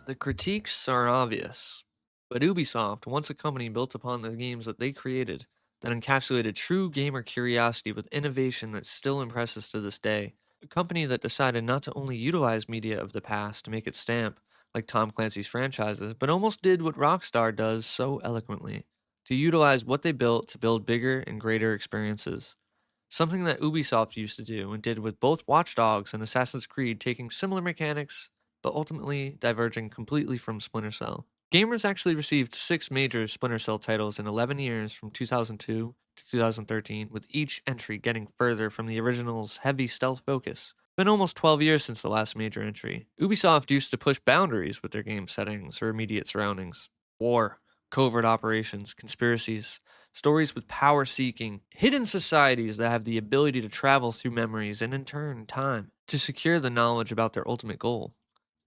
The critiques are obvious, but Ubisoft, once a company built upon the games that they created, that encapsulated true gamer curiosity with innovation that still impresses to this day. A company that decided not to only utilize media of the past to make its stamp, like Tom Clancy's franchises, but almost did what Rockstar does so eloquently to utilize what they built to build bigger and greater experiences. Something that Ubisoft used to do and did with both Watch Dogs and Assassin's Creed, taking similar mechanics but ultimately diverging completely from Splinter Cell. Gamers actually received 6 major Splinter Cell titles in 11 years from 2002 to 2013, with each entry getting further from the original's heavy stealth focus. It's been almost 12 years since the last major entry. Ubisoft used to push boundaries with their game settings or immediate surroundings. War, covert operations, conspiracies, stories with power seeking, hidden societies that have the ability to travel through memories and in turn time to secure the knowledge about their ultimate goal.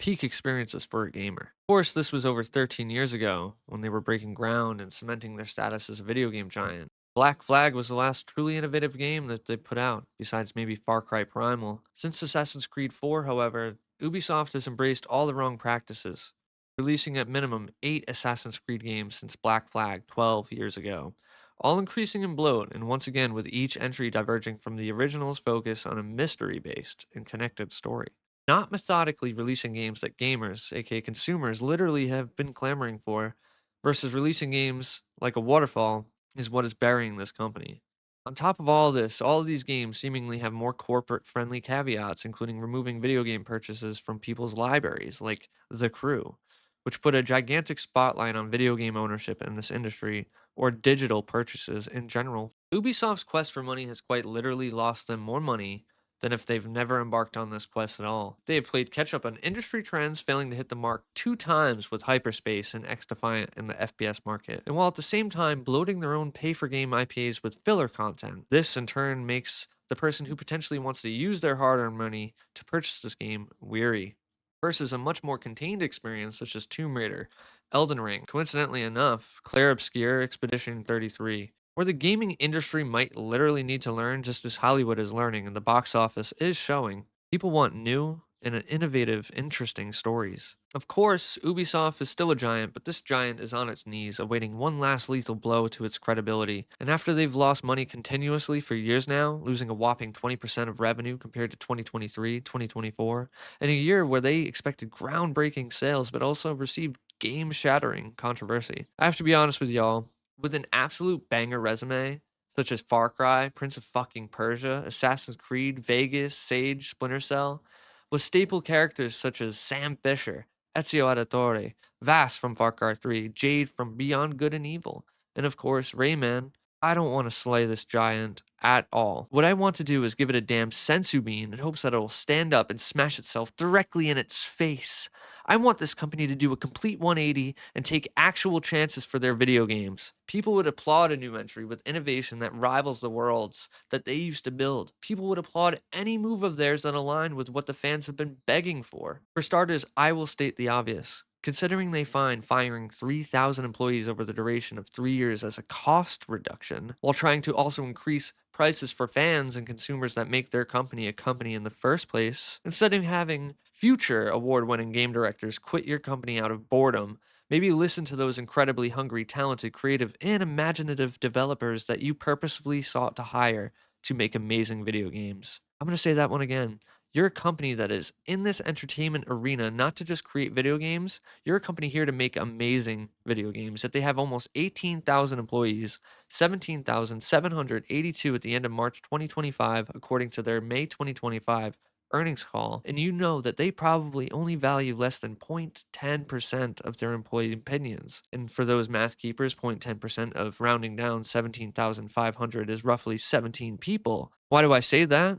Peak experiences for a gamer. Of course, this was over 13 years ago when they were breaking ground and cementing their status as a video game giant. Black Flag was the last truly innovative game that they put out, besides maybe Far Cry Primal. Since Assassin's Creed 4, however, Ubisoft has embraced all the wrong practices, releasing at minimum 8 Assassin's Creed games since Black Flag 12 years ago, all increasing in bloat, and once again with each entry diverging from the original's focus on a mystery based and connected story. Not methodically releasing games that gamers, aka consumers, literally have been clamoring for, versus releasing games like a waterfall, is what is burying this company. On top of all this, all of these games seemingly have more corporate friendly caveats, including removing video game purchases from people's libraries, like The Crew, which put a gigantic spotlight on video game ownership in this industry, or digital purchases in general. Ubisoft's quest for money has quite literally lost them more money than if they've never embarked on this quest at all. They have played catch up on industry trends, failing to hit the mark 2 times with Hyperspace and X Defiant in the FPS market, and while at the same time bloating their own pay for game IPAs with filler content. This in turn makes the person who potentially wants to use their hard earned money to purchase this game weary. Versus a much more contained experience such as Tomb Raider, Elden Ring, coincidentally enough, Claire Obscure, Expedition 33, where the gaming industry might literally need to learn just as Hollywood is learning and the box office is showing. People want new and innovative, interesting stories. Of course, Ubisoft is still a giant, but this giant is on its knees, awaiting one last lethal blow to its credibility. And after they've lost money continuously for years now, losing a whopping 20% of revenue compared to 2023, 2024, in a year where they expected groundbreaking sales but also received game shattering controversy. I have to be honest with y'all, with an absolute banger resume, such as Far Cry, Prince of fucking Persia, Assassin's Creed, Vegas, Sage, Splinter Cell, with staple characters such as Sam Fisher, Ezio Auditore, Vass from Far Cry 3, Jade from Beyond Good and Evil, and of course Rayman. I don't want to slay this giant at all. What I want to do is give it a damn sensu bean in hopes that it will stand up and smash itself directly in its face. I want this company to do a complete 180 and take actual chances for their video games. People would applaud a new entry with innovation that rivals the worlds that they used to build. People would applaud any move of theirs that aligned with what the fans have been begging for. For starters, I will state the obvious. Considering they find firing 3,000 employees over the duration of 3 years as a cost reduction, while trying to also increase prices for fans and consumers that make their company a company in the first place, instead of having future award winning game directors quit your company out of boredom, maybe listen to those incredibly hungry, talented, creative, and imaginative developers that you purposefully sought to hire to make amazing video games. I'm going to say that one again. You're a company that is in this entertainment arena not to just create video games. You're a company here to make amazing video games. That they have almost 18,000 employees, 17,782 at the end of March 2025, according to their May 2025 earnings call. And you know that they probably only value less than 0.10% of their employee opinions. And for those math keepers, 0.10% of rounding down 17,500 is roughly 17 people. Why do I say that?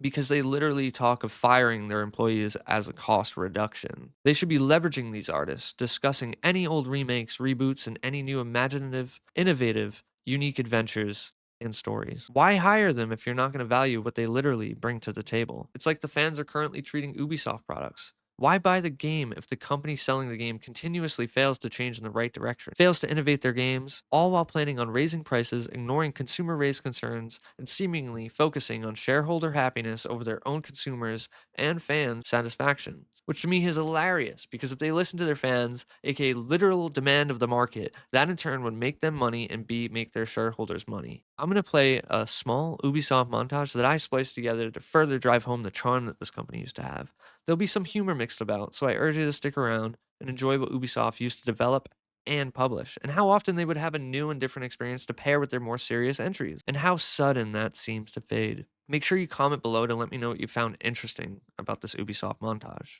Because they literally talk of firing their employees as a cost reduction. They should be leveraging these artists, discussing any old remakes, reboots, and any new imaginative, innovative, unique adventures and stories. Why hire them if you're not going to value what they literally bring to the table? It's like the fans are currently treating Ubisoft products. Why buy the game if the company selling the game continuously fails to change in the right direction, fails to innovate their games, all while planning on raising prices, ignoring consumer raised concerns, and seemingly focusing on shareholder happiness over their own consumers and fans' satisfaction? Which to me is hilarious because if they listen to their fans, aka literal demand of the market, that in turn would make them money and B, make their shareholders money. I'm going to play a small Ubisoft montage that I spliced together to further drive home the charm that this company used to have. There'll be some humor mixed about, so I urge you to stick around and enjoy what Ubisoft used to develop and publish, and how often they would have a new and different experience to pair with their more serious entries, and how sudden that seems to fade. Make sure you comment below to let me know what you found interesting about this Ubisoft montage.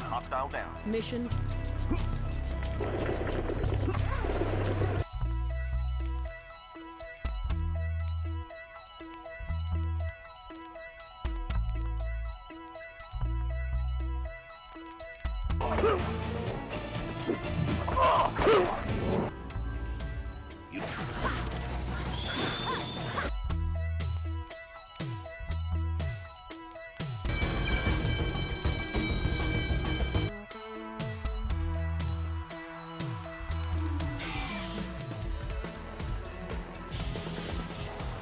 Hostile down. Mission.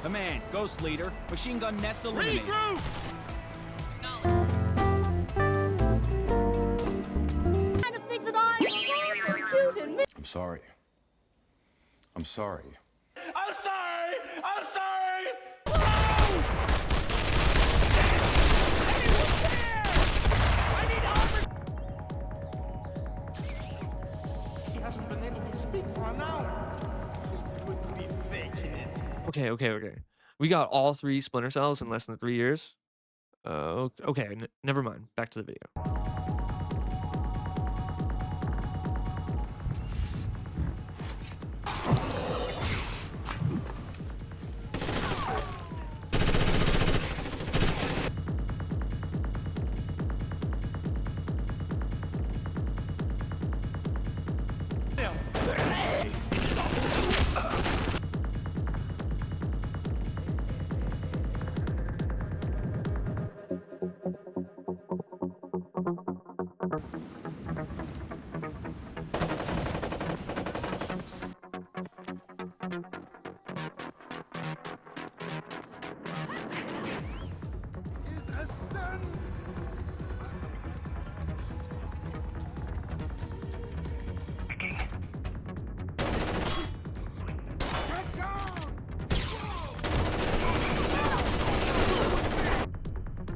Command, Ghost Leader, machine gun nest eliminated. Regroup! I'm sorry. I'm sorry. I'm sorry! I'm sorry! He hasn't been able to speak for an hour. He wouldn't be faking it. Okay. We got all 3 Splinter Cells in less than 3 years. Okay, never mind. Back to the video.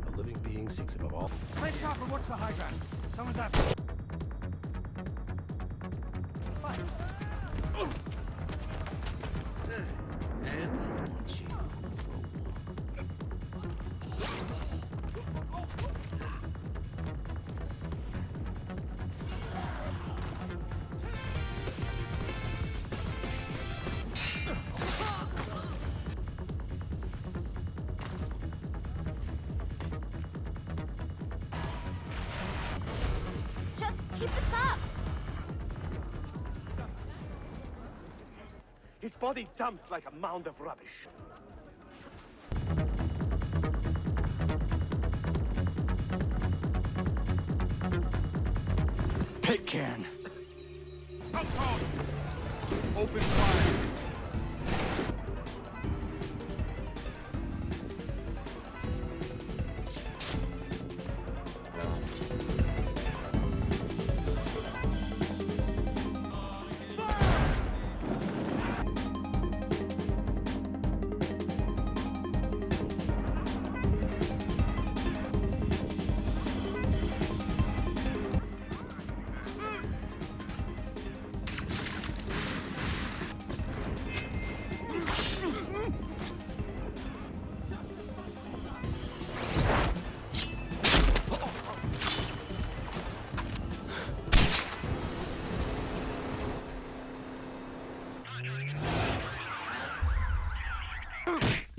A living being seeks above all. Red Chopper, what's the high ground? Someone's after me. Fight. Keep this up! His body dumped like a mound of rubbish. Pit can. Open fire.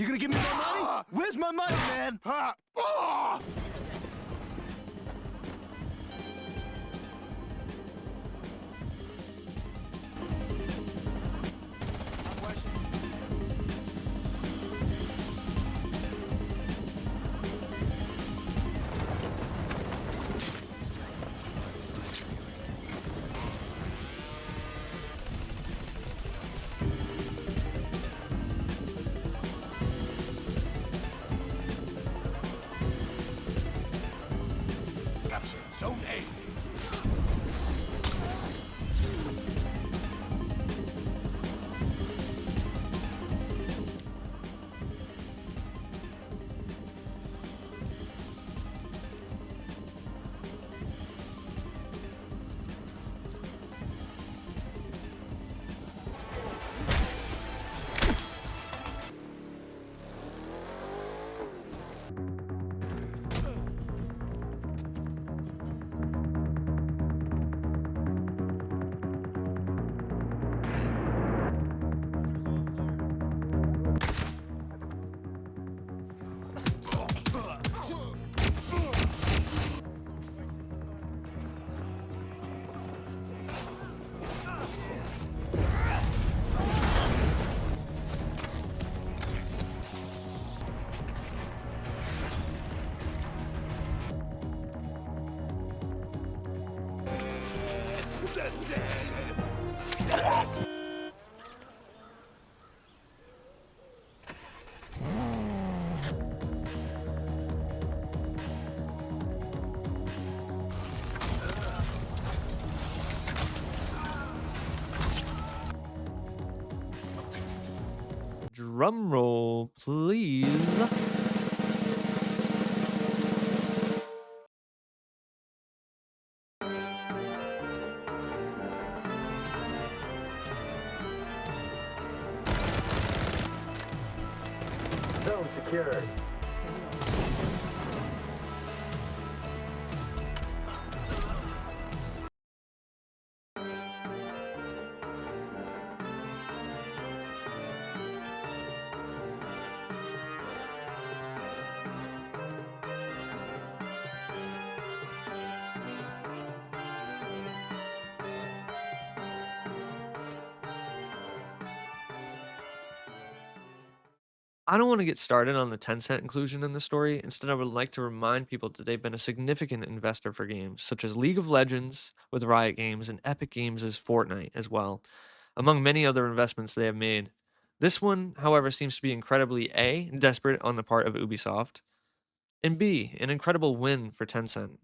gonna give me my money? Where's my money, man? Capture Zone A. Drum roll, please. Zone secured. I don't want to get started on the Tencent inclusion in the story. Instead, I would like to remind people that they've been a significant investor for games such as League of Legends with Riot Games and Epic Games' Fortnite as well, among many other investments they have made. This one, however, seems to be incredibly A, desperate on the part of Ubisoft, and B, an incredible win for Tencent.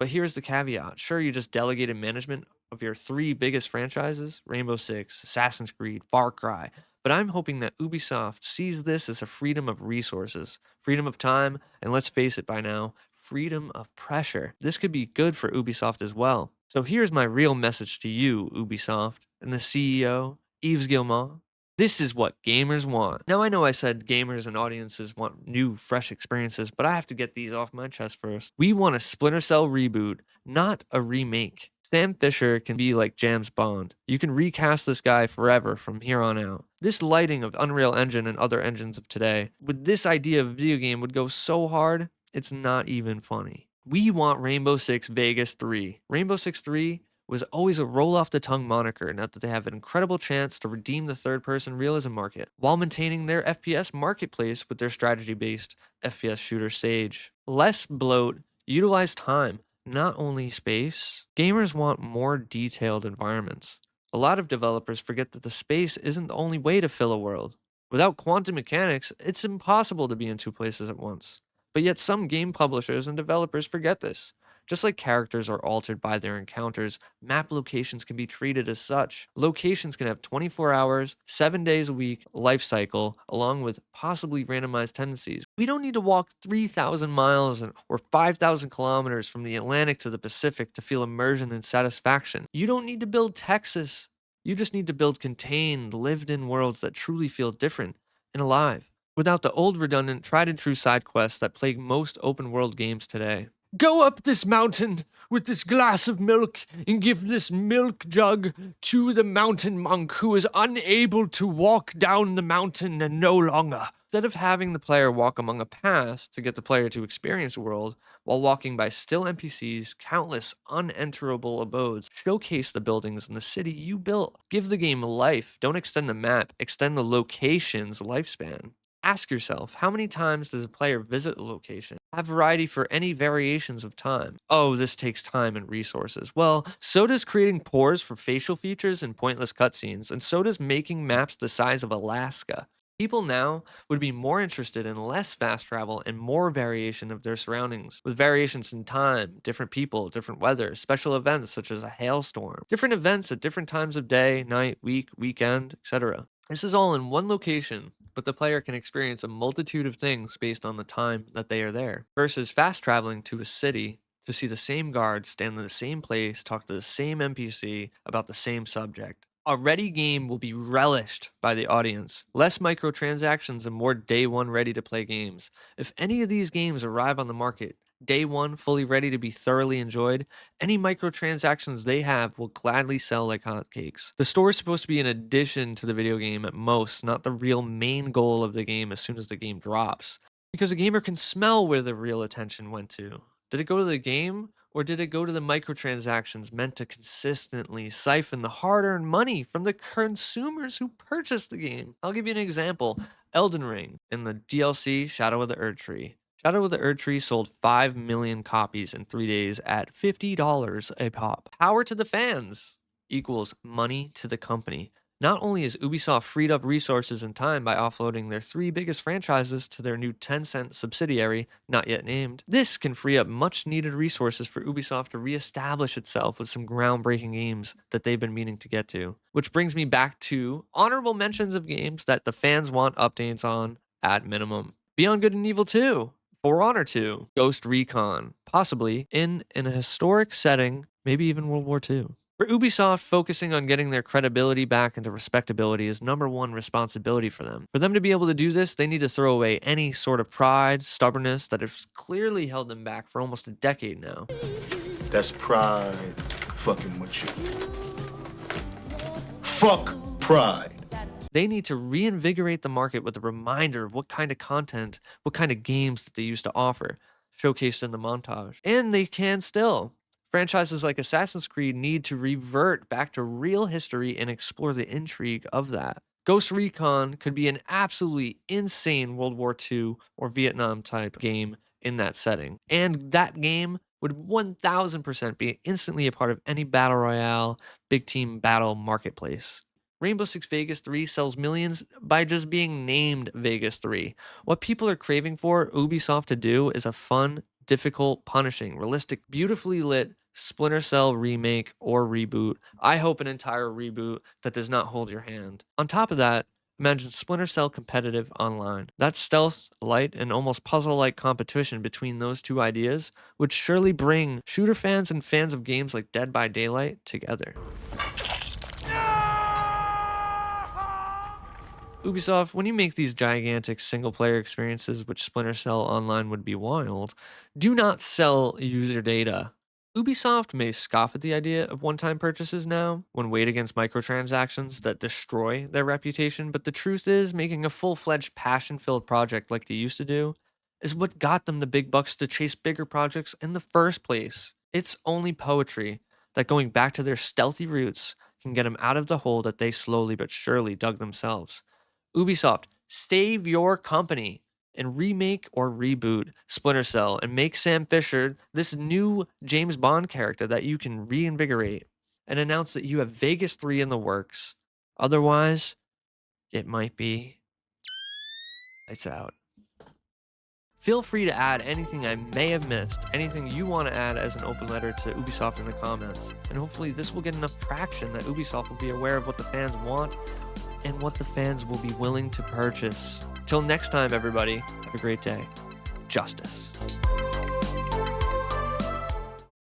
But here's the caveat. Sure, you just delegated management of your three biggest franchises, Rainbow Six, Assassin's Creed, Far Cry. But I'm hoping that Ubisoft sees this as a freedom of resources, freedom of time, and let's face it by now, freedom of pressure. This could be good for Ubisoft as well. So here's my real message to you, Ubisoft, and the CEO, Yves Guillemot. This is what gamers want. Now, I know I said gamers and audiences want new, fresh experiences, but I have to get these off my chest first. We want a Splinter Cell reboot, not a remake. Sam Fisher can be like James Bond. You can recast this guy forever from here on out. This lighting of Unreal Engine and other engines of today, with this idea of video game would go so hard, it's not even funny. We want Rainbow Six Vegas 3. Rainbow Six 3 was always a roll off the tongue moniker, now that they have an incredible chance to redeem the third person realism market while maintaining their FPS marketplace with their strategy based FPS shooter Sage. Less bloat, utilize time, not only space. Gamers want more detailed environments. A lot of developers forget that the space isn't the only way to fill a world. Without quantum mechanics, it's impossible to be in two places at once. But yet, some game publishers and developers forget this. Just like characters are altered by their encounters, map locations can be treated as such. Locations can have 24 hours, 7 days a week life cycle, along with possibly randomized tendencies. We don't need to walk 3,000 miles or 5,000 kilometers from the Atlantic to the Pacific to feel immersion and satisfaction. You don't need to build Texas. You just need to build contained, lived in worlds that truly feel different and alive, without the old redundant tried and true side quests that plague most open world games today. Go up this mountain with this glass of milk and give this milk jug to the mountain monk who is unable to walk down the mountain and no longer. Instead of having the player walk among a path to get the player to experience the world, while walking by still NPCs, countless unenterable abodes, showcase the buildings in the city you built. Give the game life. Don't extend the map, extend the location's lifespan. Ask yourself, how many times does a player visit a location? Have variety for any variations of time. Oh, this takes time and resources. Well, so does creating pores for facial features and pointless cutscenes, and so does making maps the size of Alaska. People now would be more interested in less fast travel and more variation of their surroundings, with variations in time, different people, different weather, special events such as a hailstorm, different events at different times of day, night, week, weekend, etc. This is all in one location, but the player can experience a multitude of things based on the time that they are there, versus fast traveling to a city to see the same guard stand in the same place, talk to the same NPC about the same subject. A ready game will be relished by the audience. Less microtransactions and more day one ready to play games. If any of these games arrive on the market, day one fully ready to be thoroughly enjoyed, any microtransactions they have will gladly sell like hotcakes. The store is supposed to be an addition to the video game at most, not the real main goal of the game as soon as the game drops. Because a gamer can smell where the real attention went to. Did it go to the game? Or did it go to the microtransactions meant to consistently siphon the hard-earned money from the consumers who purchased the game? I'll give you an example. Elden Ring in the DLC Shadow of the Erdtree. Shadow of the Erdtree sold 5 million copies in 3 days at $50 a pop. Power to the fans equals money to the company. Not only has Ubisoft freed up resources and time by offloading their 3 biggest franchises to their new Tencent subsidiary, not yet named, this can free up much needed resources for Ubisoft to reestablish itself with some groundbreaking games that they've been meaning to get to. Which brings me back to honorable mentions of games that the fans want updates on at minimum. Beyond Good and Evil 2, For Honor 2, Ghost Recon, possibly in a historic setting, maybe even World War II. For Ubisoft, focusing on getting their credibility back into respectability is #1 responsibility for them. For them to be able to do this, they need to throw away any sort of pride, stubbornness that has clearly held them back for almost a decade now. That's pride fucking with you. Fuck pride. They need to reinvigorate the market with a reminder of what kind of content, what kind of games that they used to offer, showcased in the montage. And they can still. Franchises like Assassin's Creed need to revert back to real history and explore the intrigue of that. Ghost Recon could be an absolutely insane World War II or Vietnam type game in that setting. And that game would 1000% be instantly a part of any battle royale, big team battle marketplace. Rainbow Six Vegas 3 sells millions by just being named Vegas 3. What people are craving for Ubisoft to do is a fun, difficult, punishing, realistic, beautifully lit Splinter Cell remake or reboot. I hope an entire reboot that does not hold your hand. On top of that, imagine Splinter Cell competitive online. That stealth, light, and almost puzzle-like competition between those two ideas would surely bring shooter fans and fans of games like Dead by Daylight together. Ubisoft, when you make these gigantic single-player experiences, which Splinter Cell Online would be wild, do not sell user data. Ubisoft may scoff at the idea of one-time purchases now, when weighed against microtransactions that destroy their reputation, but the truth is, making a full-fledged passion-filled project like they used to do is what got them the big bucks to chase bigger projects in the first place. It's only poetry that going back to their stealthy roots can get them out of the hole that they slowly but surely dug themselves. Ubisoft, save your company and remake or reboot Splinter Cell and make Sam Fisher this new James Bond character that you can reinvigorate and announce that you have Vegas 3 in the works. Otherwise, it might be lights out. Feel free to add anything I may have missed, anything you want to add as an open letter to Ubisoft in the comments. And hopefully this will get enough traction that Ubisoft will be aware of what the fans want and what the fans will be willing to purchase. Till next time, everybody, have a great day. Justice.